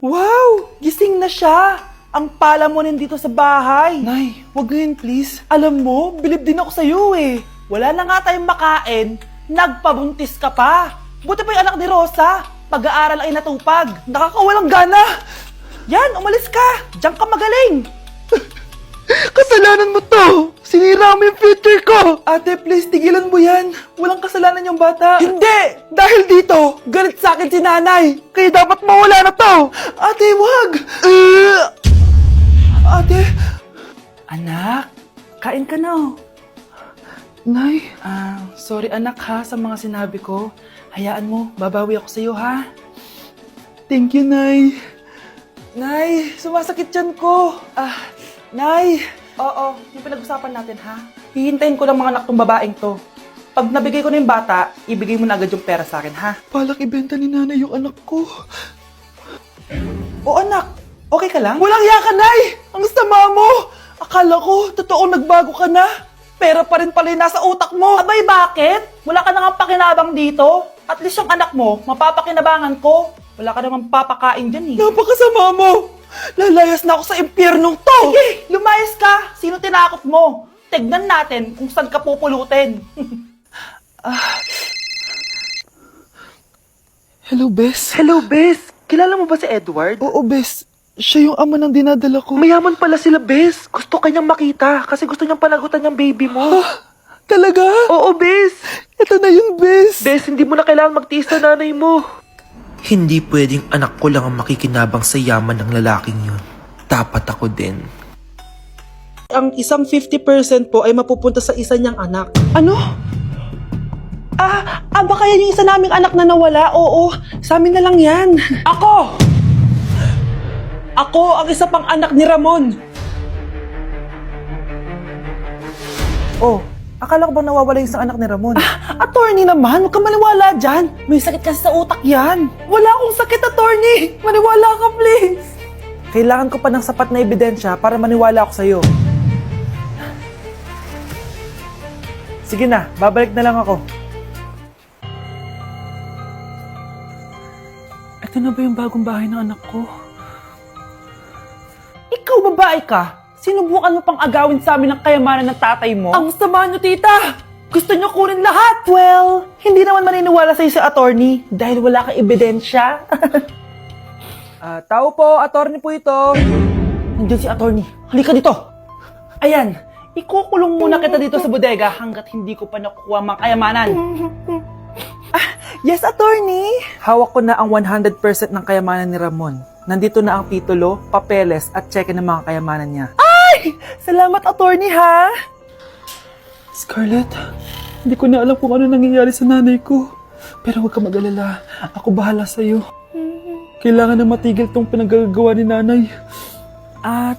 Wow! Gising na siya! Ang pala mo nandito sa bahay. Nay, wag ngayon please. Alam mo, bilib din ako sa'yo eh. Wala na nga tayong makain, nagpabuntis ka pa. Buti pa yung anak ni Rosa, pag-aaral ay natupag. Nakakawalang gana. Yan, umalis ka. Diyan ka magaling. Kasalanan mo to! Sinira mo yung future ko! Ate, please, tigilan mo yan. Walang kasalanan yung bata. Hindi! Dahil dito, galit sa akin si nanay. Kaya dapat mawala na to! Ate, wag! Ate! Anak, kain ka na oh. Nay? Sorry anak ha sa mga sinabi ko. Hayaan mo, babawi ako sa'yo ha. Thank you, Nay. Nay, sumasakit yan ko. Nay! Oo, yung pinag-usapan natin ha. Hihintayin ko lang mga anak tong babaeng to. Pag nabigay ko na yung bata, ibigay mo na agad yung pera sa akin ha. Palak ibenta ni nanay yung anak ko. O anak, okay ka lang? Walang iya ka, Nay! Ang sama mo! Akala ko, totoo nagbago ka na. Pera pa rin pala yung nasa utak mo. Abay, bakit? Wala ka nang pakinabang dito. At least yung anak mo, mapapakinabangan ko. Wala ka namang papakain dyan eh. Napakasama mo! Lalayas na ako sa impyernong to! Sige, lumayas ka! Sino tinakot mo? Tignan natin kung saan ka pupulutin. Hello, Bes. Hello, Bes. Kilala mo ba si Edward? Oo, Bes. Siya yung ama ng dinadala ko. Mayaman pala sila, Bes. Gusto kanyang makita kasi gusto niyang palagutan yung baby mo. Talaga? Oo, Bes. Ito na yun, Bes. Bes, hindi mo na kailangan magtiis na nanay mo. Hindi pwedeng anak ko lang ang makikinabang sa yaman ng lalaking yun. Dapat ako din. Ang isang 50% po ay mapupunta sa isa niyang anak. Ano? Baka yan yung isa naming anak na nawala? Oo, sa amin na lang yan. Ako! Ako ang isa pang anak ni Ramon. Oh, akala ko ba nawawala yung isang anak ni Ramon? Attorney naman, huwag ka maniwala dyan. May sakit kasi sa utak yan. Wala akong sakit, attorney. Maniwala ka, please. Kailangan ko pa ng sapat na ebidensya para maniwala ako sa'yo. Sige na, babalik na lang ako. Ito na ba yung bagong bahay ng anak ko? Ikaw babae ka? Sinubukan mo pang agawin sa amin ng kayamanan ng tatay mo? Ang sama nyo, tita! Gusto nyo kunin lahat! Well, hindi naman maniniwala sa'yo sa attorney dahil wala kang ebidensya. Tao po, attorney po ito. Nandiyan si attorney. Halika dito. Ayan, ikukulong muna kita dito sa bodega hanggat hindi ko pa nakukuha mga kayamanan. Yes, attorney. Hawak ko na ang 100% ng kayamanan ni Ramon. Nandito na ang titulo, papeles at cheque ng mga kayamanan niya. Ay! Salamat, attorney, ha? Scarlett, hindi ko na alam kung ano nangyayari sa nanay ko. Pero huwag ka mag-alala. Ako bahala sa'yo. Kailangan na matigil tong pinagagawa ni nanay.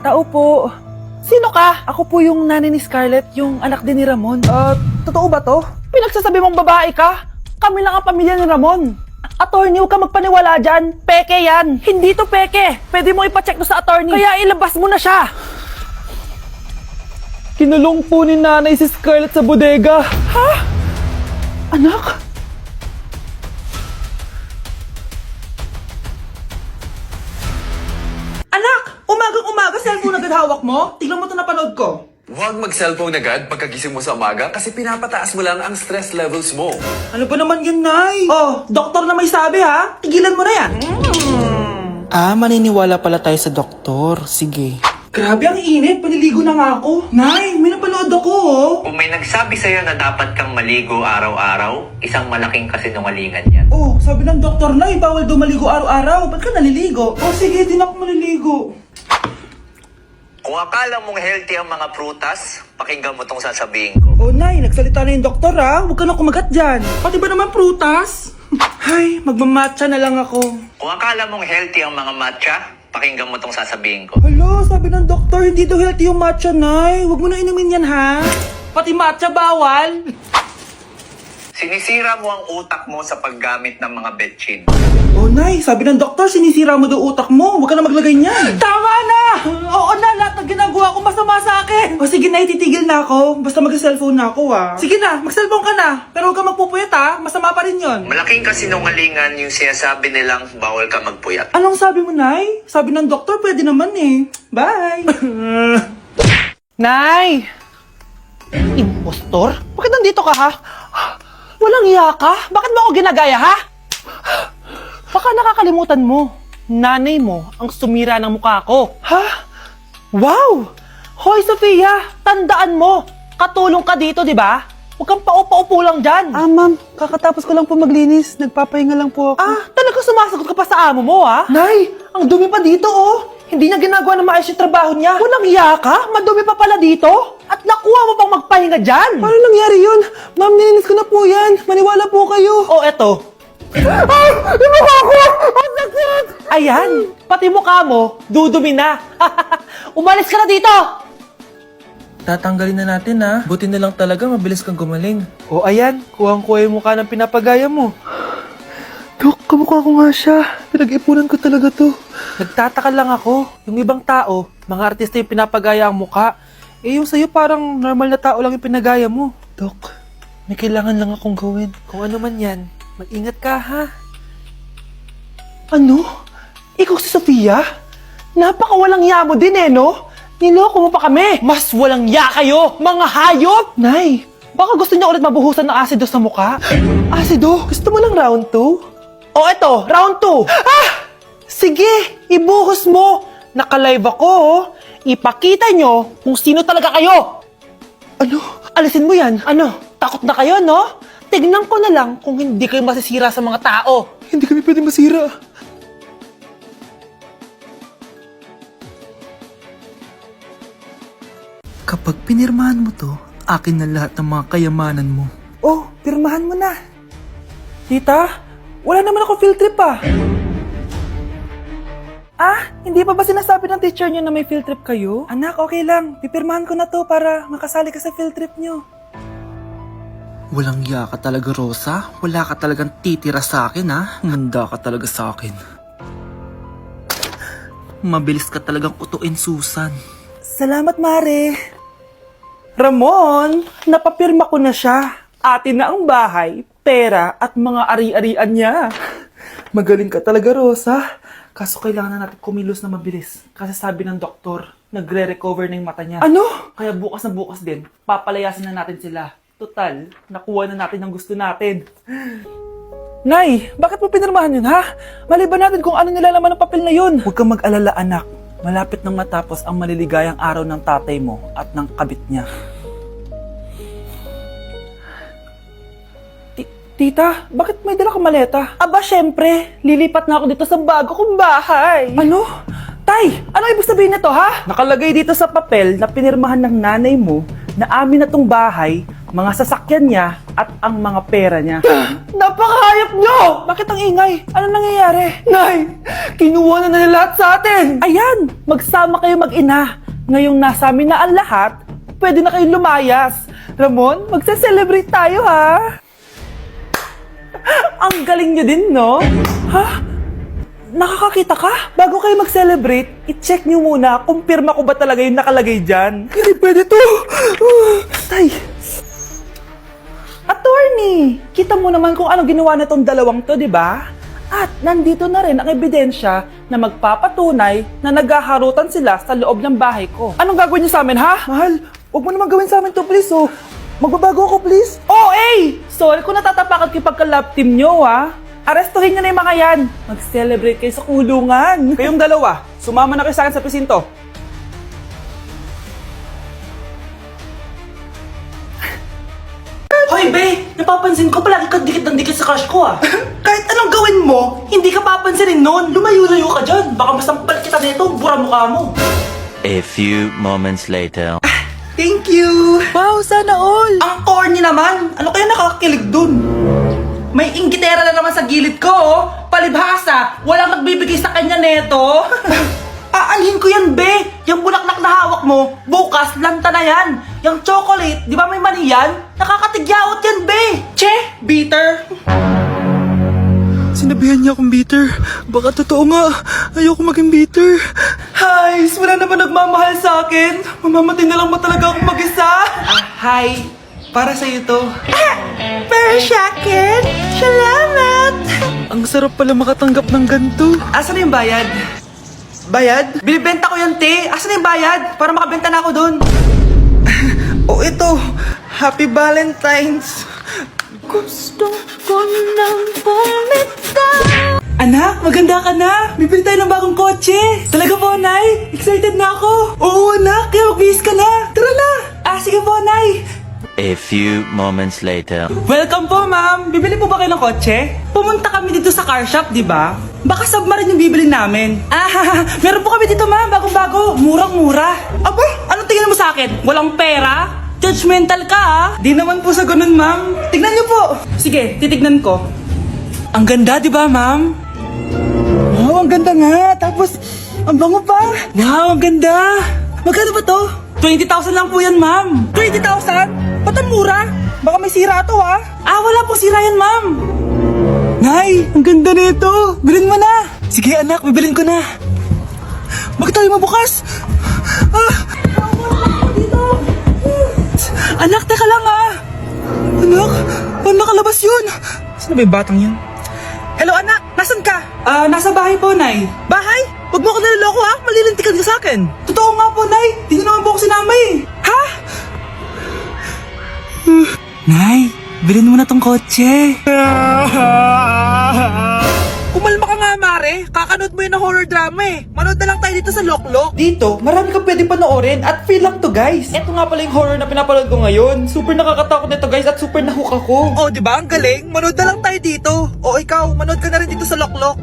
Tao po. Sino ka? Ako po yung nanay ni Scarlett, yung anak din ni Ramon. Totoo ba to? Pinagsasabi mong babae ka? Kami lang ang pamilya ni Ramon. Attorney, huwag ka magpaniwala dyan. Peke yan. Hindi to peke. Pwede mo ipacheck to sa attorney. Kaya ilabas mo na siya. Kinulong po ni nanay si Scarlett sa bodega. Ha? Anak? Anak! Umagang-umaga, cellphone agad hawak mo? Tignan mo ito napanood ko. Huwag mag-cellphone agad pagkagising mo sa umaga kasi pinapataas mo lang ang stress levels mo. Ano ba naman yan, Nay? Oh, doktor na may sabi ha. Tigilan mo na yan. Maniniwala pala tayo sa doktor. Sige. Grabe ang init. Paniligo na nga ako. Nay, may napanood ako oh. Kung may nagsabi sa'yo na dapat kang maligo araw-araw, isang malaking kasinungalingan yan. Oh, sabi ng doktor, Nay, bawal daw maligo araw-araw. Ba't ka naliligo? Oh, sige, di na ako maliligo. Kung akala mong healthy ang mga prutas, pakinggan mo tong sasabihin ko. Oh, Nay, nagsalita na yung doktor ha. Huwag ka na kumagat dyan. Pati ba naman prutas? Ay, magmamatcha na lang ako. Kung akala mong healthy ang mga matcha, pakinggan mo tong sasabihin ko. Hala, sabi ng doktor, hindi daw healthy yung matcha, Nay. Huwag mo na inumin yan ha. Pati matcha bawal. Sinisira mo ang utak mo sa paggamit ng mga betchin. Oh, Nay, sabi ng doktor, sinisira mo daw utak mo. Huwag ka na maglagay niyan. Tama na! Oo na, lahat ng ginagawa ko masama sa akin. O sige na, titigil na ako. Basta mag-cellphone na ako Sige na, mag-cellphone ka na. Pero huwag ka magpupuyat masama pa rin yon. Malaking kasinungalingan yung sinasabi nilang bawal ka magpuyat. Anong sabi mo, Nay? Sabi ng doktor, pwede naman Bye! Nay! Impostor? Bakit nandito ka, ha? Walang iya ka? Bakit mo ako ginagaya, ha? Baka nakakalimutan mo. Nanay mo ang sumira ng mukha ko. Ha? Wow! Hoy, Sofia! Tandaan mo! Katulong ka dito, di ba? Huwag kang paupa-upo lang dyan. Ma'am. Kakatapos ko lang po maglinis. Nagpapahinga lang po ako. Talaga sumasagot ka pa sa amo mo, ha? Nay! Ang dumi pa dito, Hindi niya ginagawa na maayos yung trabaho niya. Walang iya ka? Madumi pa pala dito? At nakuha mo pang magpahinga dyan? Paano nangyari yun? Ma'am, nilinis ko na po yan. Maniwala po kayo. Eto. Yung mukha ko! Ang sakit! Ayan, pati mukha mo, dudumi na. Umalis ka na dito! Tatanggalin na natin ha. Buti na lang talaga mabilis kang gumaling. Ayan, kuhang-kuha yung mukha ng pinapagaya mo. Dok, kamukha ko nga siya. Pinag-ipunan ko talaga to. Nagtataka lang ako. Yung ibang tao, mga artista yung pinapagaya ang mukha. Yung sa'yo parang normal na tao lang yung pinagaya mo. Dok, may kailangan lang akong gawin. Kung ano man yan, mag-ingat ka ha. Ano? Ikaw si Sofia? Napakawalang ya mo din no? Niloko mo pa kami. Mas walang ya kayo, mga hayop! Nay, baka gusto niyo ulit mabuhusan ng asido sa mukha? Asido? Gusto mo lang round 2? Eto, round 2. Sige, ibuhos mo. Naka-live ako, Ipakita nyo kung sino talaga kayo. Ano? Alisin mo yan. Ano? Takot na kayo, no? Tignan ko na lang kung hindi kayo masisira sa mga tao. Hindi kami pwede masira. Kapag pinirmahan mo to, akin na lahat ng mga kayamanan mo. Pirmahan mo na. Tita, wala naman ako field trip hindi pa ba sinasabi ng teacher niyo na may field trip kayo? Anak, okay lang. Pipirmahan ko na to para makasali ka sa field trip niyo. Walang ya ka talaga, Rosa. Wala ka talagang titira sa akin, ha? Manda ka talaga sa akin. Mabilis ka talagang utuin, Susan. Salamat, Mare. Ramon, napapirma ko na siya. Atin na ang bahay, pera at mga ari-arian niya. Magaling ka talaga, Rosa. Kaso kailangan na natin kumilos na mabilis. Kasi sabi ng doktor, nagre-recover na yung mata niya. Ano? Kaya bukas na bukas din, papalayasin na natin sila. Total, nakuha na natin ang gusto natin. Nay, bakit mo pinirmahan yun, ha? Maliban natin kung ano nilalaman ng papel na yun. Huwag kang mag-alala, anak. Malapit nang matapos ang maliligayang araw ng tatay mo at ng kabit niya. Tita, bakit may dala kang maleta? Aba, syempre. Lilipat na ako dito sa bago kong bahay. Ano? Tay, ano ibig sabihin nito, ha? Nakalagay dito sa papel na pinirmahan ng nanay mo na amin na tong bahay, mga sasakyan niya at ang mga pera niya. Napakahayop nyo! Bakit ang ingay? Ano nangyayari? Nay, kinuha na nila lahat sa atin! Ayan, magsama kayo mag-ina. Ngayong nasa amin na ang lahat, pwede na kayong lumayas. Ramon, magse-celebrate tayo, ha? Ang galing nyo din, no? Ha? Nakakakita ka? Bago kayo mag-celebrate, i-check nyo muna kung pirma ko ba talaga yung nakalagay dyan. Hindi pwede to! Tay! Attorney! Kita mo naman kung anong ginawa na tong dalawang to, di ba? At nandito na rin ang ebidensya na magpapatunay na naghaharutan sila sa loob ng bahay ko. Anong gagawin nyo sa amin, ha? Mahal, huwag mo naman gawin sa amin to, please, Magbabago ako, please. Sorry kung natatapakan kayo pagka-love team nyo, ha? Arestuhin nyo na yung mga yan. Mag-celebrate kayo sa kulungan. Kayong dalawa, sumama na kayo sa akin sa presinto. Hoy, be! Napapansin ko palagi ka dikit ng dikit sa crush ko, Kahit anong gawin mo, hindi ka papansinin nun. Lumayo-layo ka dyan. Baka masampal kita nito, bura mukha mo. A few moments later. Thank you! Wow, sana all! Ang corny naman! Ano kaya nakakakilig dun? May inggitera na naman sa gilid ko, Palibhasa! Walang nagbibigay sa kanya neto! Aanhin ko yan, be! Yung bulaklak na hawak mo, bukas, lanta na yan! Yung chocolate, di ba may mani yan? Nakakatigyawat yan, be! Che! Bitter! Sinabihan niya akong bitter. Baka totoo nga. Ayoko maging bitter. Hi, wala naman nagmamahal sa akin. Mamamatay na lang ba talaga akong mag-isa? Hi, para sa'yo to. Para sa akin? Salamat! Ang sarap pala makatanggap ng ganito. Asan na yung bayad? Bayad? Binibenta ko yung te. Asan na yung bayad? Para makabenta na ako dun. Oh, ito. Happy Valentine's. Gusto ko nang bumitaw. Anak, maganda ka na. Bibili tayo ng bagong kotse. Talaga po, Nay? Excited na ako. Oo, anak. Kaya mag-bihis ka na. Tara na. Sige po, Nay. A few moments later. Welcome po, ma'am. Bibili po ba kayo ng kotse? Pumunta kami dito sa car shop, di ba? Baka submarine yung bibili namin. Meron po kami dito, ma'am. Bagong-bago. Murang-mura. Aba, anong tingin mo sa akin? Walang pera? Judgmental ka, ah. Di naman po sa ganun, ma'am. Tignan niyo po. Sige, titignan ko. Ang ganda, di ba, ma'am? Wow, ang ganda nga. Tapos, ang bango pa. Wow, ang ganda. Magkano ba to? 20,000 lang po yan, ma'am. 20,000? Ba't ang mura? Baka may sira to, ha? Wala pong sira yan, ma'am. Nay, ang ganda nito. Bilhin mo na. Sige, anak, bibilin ko na. Bakit tayo mabukas? Anak, teka lang, ha? Anak, paano nakalabas yun? Saan ba yung batang yun? Hello, anak. Nasaan ka? Nasa bahay po, Nay. Bahay? Huwag mo ako naliloko, ha? Malilintikan ka sa akin. Totoo nga po, Nay. Di niyo naman po ako sinama, eh. Ha? Nay, bilhin mo na tong kotse. Kumalma ka nga, Mare. Kakanood mo yun ng horror drama, eh. Manood na lang tayo dito sa Loklok. Dito, marami kang pwede panoorin at free lang to, guys. Ito nga pala yung horror na pinapanood ko ngayon. Super nakakatakot nito, guys, at super nahook ako. Oh, di ba? Ang galing. Manood na lang tayo dito. O ikaw, manood ka na rin dito sa Loklok.